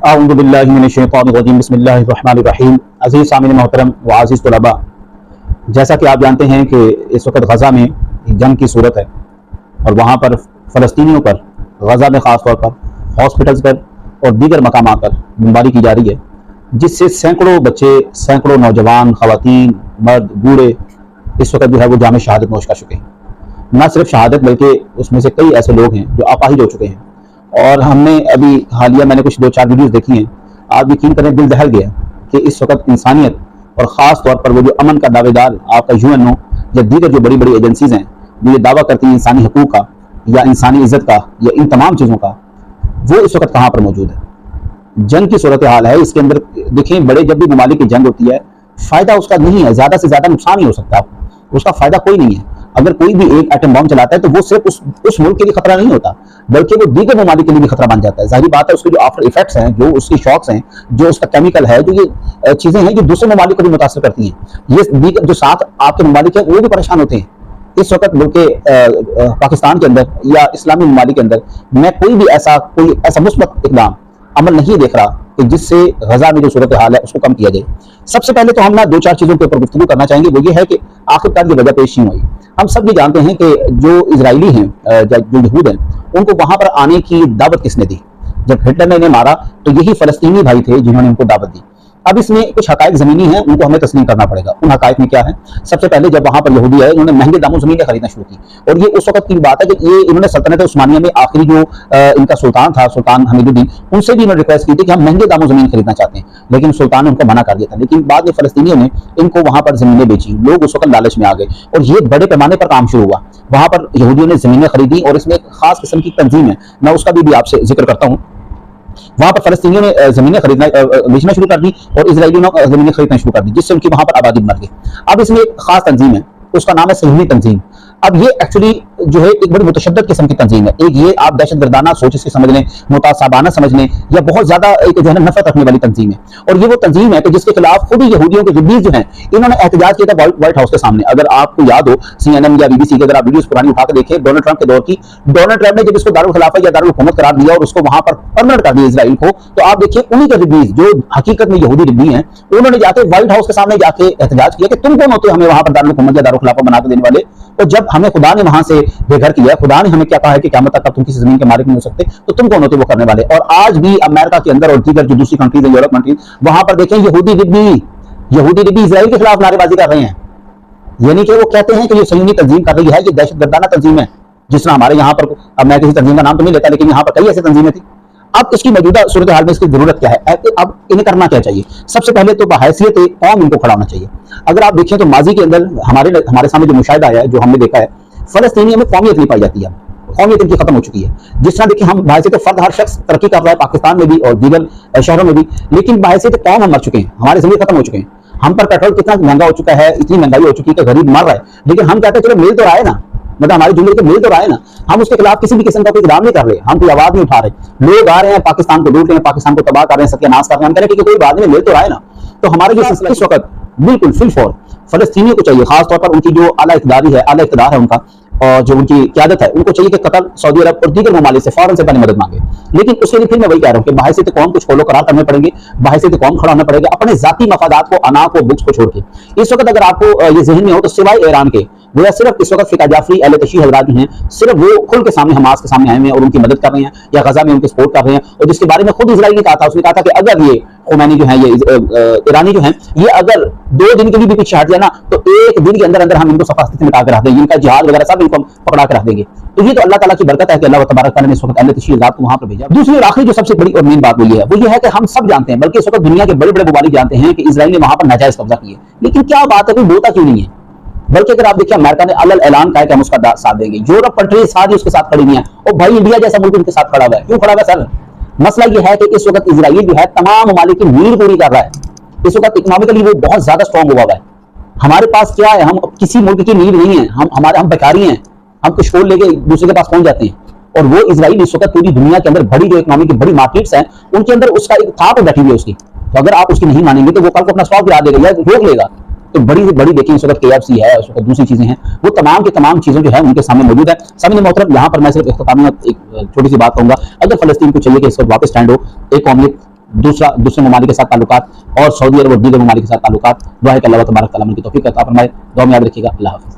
अऊज़ु बिल्लाहि मिनश्शैतानिर्रजीम बिस्मिल्लाहिर्रहमानिर्रहीम। अज़ीज़ सामीन मोहतरम व अज़ीज़ तुलबा, जैसा कि आप जानते हैं कि इस वक्त गज़ा में जंग की सूरत है और वहाँ पर फ़लस्तीनियों पर, गज़ा में ख़ास तौर पर हॉस्पिटल्स पर और दीगर मकामात पर बमबारी की जा रही है, जिससे सैकड़ों बच्चे, सैकड़ों नौजवान, ख़वातीन, मर्द, बूढ़े इस वक्त जो है वो जाम शहादत नोश कर चुके हैं। न सिर्फ शहादत बल्कि उसमें से कई ऐसे लोग हैं जो अपाहिज हो चुके हैं। और हमने अभी हालिया मैंने कुछ 2-4 वीडियोस देखी हैं, आप यकीन करें दिल दहल गया कि इस वक्त इंसानियत और ख़ास तौर पर वो जो अमन का दावेदार आपका UNO या दीगर जो बड़ी बड़ी एजेंसीज हैं जो ये दावा करती हैं इंसानी हकूक़ का या इंसानी इज़्ज़त का या इन तमाम चीज़ों का, वो इस वक्त कहाँ पर मौजूद है। जंग की सूरत हाल है, इसके अंदर देखें बड़े जब भी ममालिक की जंग होती है फ़ायदा उसका नहीं है, ज़्यादा से ज़्यादा नुकसान ही हो सकता है, उसका फ़ायदा कोई नहीं है। अगर कोई भी एक एटम बम चलाता है तो वो सिर्फ उस मुल्क के लिए खतरा नहीं होता बल्कि वो दीगर ममालिक के लिए भी खतरा बन जाता है। जाहिर बात है उसके जो आफ्टर इफेक्ट्स हैं, जो उसकी शॉक्स हैं, जो उसका केमिकल है, जो ये चीज़ें हैं जो दूसरे ममालिक को भी मुतासर करती हैं, ये दीगर जो साथ आपके ममालिक हैं वो भी परेशान होते हैं। इस वक्त बल्कि पाकिस्तान के अंदर या इस्लामी ममालिक के अंदर मैं कोई ऐसा मुस्बत इक़दाम अमल नहीं देख रहा कि जिससे गज़ा में जो सूरत हाल है उसको कम किया जाए। सबसे पहले तो हम ना 2-4 चीज़ों के ऊपर गुफ्तगू करना चाहेंगे, वो ये है कि आखिरकार ये वजह पेश क्यों हुई। हम सब ये जानते हैं कि जो इजरायली हैं, जो यहूद हैं, उनको वहाँ पर आने की दावत किसने दी? जब हिटलर ने इन्हें मारा तो यही फ़लस्तीनी भाई थे जिन्होंने उनको दावत दी। अब इसमें कुछ हकायक ज़मीनी हैं, उनको हमें तस्लीम करना पड़ेगा। उन हकायक में क्या है? सबसे पहले जब वहाँ पर यहूदी आए उन्होंने महंगे दामों ज़मीनें खरीदना शुरू की, और ये उस वक्त की बात है कि ये इन्होंने सल्तनत उस्मानिया में आखिरी जो इनका सुल्तान था, सुल्तान हमीदुद्दीन, उनसे भी इन्होंने रिक्वेस्ट की थी कि हम महंगे दामों ज़मीन खरीदना चाहते हैं, लेकिन सुल्तान ने उनको मना कर दिया था। लेकिन बाद में फ़लस्तीनियों ने इनको वहाँ पर ज़मीनें बेची, लोग उस वक्त लालच में आ गए और ये बड़े पैमाने पर काम शुरू हुआ। वहाँ पर यहूदियों ने ज़मीनें खरीदी और इसमें एक खास किस्म की तंजीम है, मैं उसका भी आपसे जिक्र करता हूँ। वहां पर फ़लस्तीनियों ने ज़मीनें खरीदना बेचना शुरू कर दी और इजरायलियों ने ज़मीनें खरीदना शुरू कर दी, जिससे उनकी वहां पर आबादी बढ़ गई। अब इसमें एक खास तंजीम है, उसका नाम है सहूनी तंजीम। अब ये एक्चुअली जो है एक बड़ी मुतशद्दद किस्म की तंजीम है। एक ये आप दहशतगर्दाना सोच इसकी समझ लें, मुतासाबाना समझ लें, या बहुत ज्यादा एक जो है नफरत रखने वाली तंजीम है। और ये वो तंजीम है कि जिसके खिलाफ खुद ही यहूदियों के रिबीज जो हैं इन्होंने एहतजाज किया था व्हाइट हाउस के सामने। अगर आपको याद हो CNN या BBC की अगर आप वीडियोस पुरानी उठा के देखें डोनाल्ड ट्रंप के दौर की, डोनाल्ड ट्रंप ने जब इसको दारुल खिलाफत या दारुल हुकूमत करार दिया और उसको वहां पर परमानेंट कर दिया इसराइल को, तो आप देखिए उन्हीं के रिबीज जो हकीकत में यहूदी रिबी हैं, उन्होंने जाके व्हाइट हाउस के सामने जाके एहतजाज किया कि तुम कौन होते हो हमें वहां पर दारुल हुकूमत या दारुल खिलाफत बना के देने वाले। तो जब हमें खुदा ने वहां से बेघर किया, खुदा ने हमें क्या कहा है कि क़यामत तक तुम किसी जमीन के मालिक नहीं हो सकते, तो तुम कौन होते वो करने वाले। और आज भी अमेरिका के अंदर और दीगर जो दूसरी कंट्रीज है, यूरोप कंट्रीज, वहां पर देखें यहूदी रिब्बी इजराइल के खिलाफ नारेबाजी कर रहे हैं। यानी कि वो कहते हैं कि ये सहयूनी तंजीम कर रही है, ये दहशतगर्दाना तंजीम है। जिस तरह हमारे यहाँ पर, अब मैं किसी तंजीम का नाम तो नहीं लेता, लेकिन यहाँ पर कई ऐसी तंजीमें थी। अब इसकी मौजूदा सूरत हाल में इसकी जरूरत क्या है, अब इन्हें करना क्या चाहिए? सबसे पहले तो बहैसियत कौम इनको खड़ा होना चाहिए। अगर आप देखें तो माजी के अंदर हमारे सामने जो मुशाहिदा आया है, जो हमने देखा है, फ़लस्तीनियों में कौमियत नहीं पाई जाती है, कौमियत इनकी खत्म हो चुकी है। जिस तरह देखिए हम बहैसियत फर्द हर शख्स तरक्की कर रहा है पाकिस्तान में भी और दीगर शहरों में भी, लेकिन बहैसियत कौम हम मर चुके हैं, हमारे ज़मीर खत्म हो चुके हैं। हम पर पेट्रोल कितना महंगा हो चुका है, इतनी महंगाई हो चुकी है कि गरीब मर रहा है, लेकिन हम कहते हैं चलो मिल तो रहा है ना, मतलब हमारी जुमले के मिल तो रहा है ना, हम उसके खिलाफ किसी भी किस्म का कोई इकदाम नहीं कर रहे, हम कोई आवाज नहीं उठा रहे। लोग आ रहे हैं पाकिस्तान को लूट रहे हैं, पाकिस्तान को तबाह कर रहे हैं, सत्यानाश कर रहे हैं, हम कह रहे हैं कि कोई बात नहीं, मिल तो रहा है ना। तो हमारे जो सिलसिला इस वक्त बिल्कुल फिल फॉर फ़लस्तीनियों को चाहिए, खासतौर पर उनकी जो आला इक़्तिदार है उनका, और जो उनकी क़यादत है, उनको चाहिए कि कतर, सऊदी अरब और दीगर ममालिक से फौरन से पहले मदद मांगे। लेकिन उसके लिए फिर मैं वही कह रहा हूँ कि बहैसियत कौम कुछ खोलो करार करने पड़ेंगे, बहैसियत कौम खड़ा होना पड़ेगा अपने जाती मफादात को, अना को, बुक्स को छोड़ के। इस वक्त अगर आपको ये ज़हन में हो तो सिवाय ईरान के गोया सिर्फ इस वक्त फ़िका जाफरी अहले तशय्युह हज़रात हैं, सिर्फ वो खुल के सामने हमास के सामने आए हुए हैं और उनकी मदद कर रहे हैं या गज़ा में उनकी सपोर्ट कर रहे हैं। और जिसके बारे में खुद इजराइल ने कहा था, उसने कहा था कि अगर ये खुमैनी जो है, ये ईरानी जो हैं, ये अगर 2 दिन के लिए भी पीछे हट जाए ना, तो 1 दिन के अंदर अंदर हम इनको सफास्ती से मिटा के रख देंगे, इनका जिहाद वगैरह सब इनको पकड़ा के रख देंगे। तो ये तो अल्लाह ताला की बरकत है कि अल्लाह तबारक तआला ने इस वक्त अहले तशय्युह हज़रात को वहां पर भेजा। दूसरी और आखिरी जो सबसे बड़ी और मेन बात वो ये है कि हम सब जानते हैं, बल्कि इस वक्त दुनिया के बड़े बड़े ममालिक जानते हैं कि इजराइल ने वहां पर नाजायज कब्जा किया, लेकिन क्या बात है, कोई बोलता क्यों नहीं है? बल्कि अगर आप देखिए अमेरिका ने अलग ऐलान किया कि हम उसका साथ देंगे, यूरोप कंट्रीज साथ ही उसके साथ खड़ी हुई हैं, और भाई इंडिया जैसा मुल्क उनके साथ खड़ा हुआ है। क्यों खड़ा हुआ है सर? मसला यह है कि इस वक्त इजराइल जो है तमाम ममालिक की नीड पूरी कर रहा है। इस वक्त इकोनॉमिकली वो बहुत ज्यादा स्ट्रॉन्ग हुआ है। हमारे पास क्या है, हम किसी मुल्क की नीड नहीं है, हम बेकारी हैं, हम कुछ छोड़ लेके दूसरे के पास पहुंच जाते हैं। और वो इजराइल इस वक्त पूरी दुनिया के अंदर बड़ी जो इकोनॉमी की बड़ी मार्केट्स हैं, उनके अंदर उसका एक थाप बैठी हुई है उसकी। तो अगर आप उसकी नहीं मानेंगे तो वो कल को अपना स्टॉक गिरा देगा या रोक लेगा। तो बड़ी से बड़ी देखिए इस वक्त KFC है, उस वक्त दूसरी चीजें हैं, वो तमाम की तमाम चीजें जो है उनके सामने मौजूद है। सामने मोहतरम यहाँ पर मैं सिर्फ इख्तितामी एक छोटी सी बात कहूंगा, अगर फलस्तीन को चाहिए कि इस वक्त वापस स्टैंड हो, एक कौमियत दूसरा दूसरे ममालिक के साथ ताल्लुकात और सऊदी अरब और दीगर ममालिक के साथ ताल्लुकात। दुआ है कि अल्लाह तबारक व तआला की तौफीक अता फरमाए। दुआ में याद रखिएगा। अल्लाह हाफ़िज़।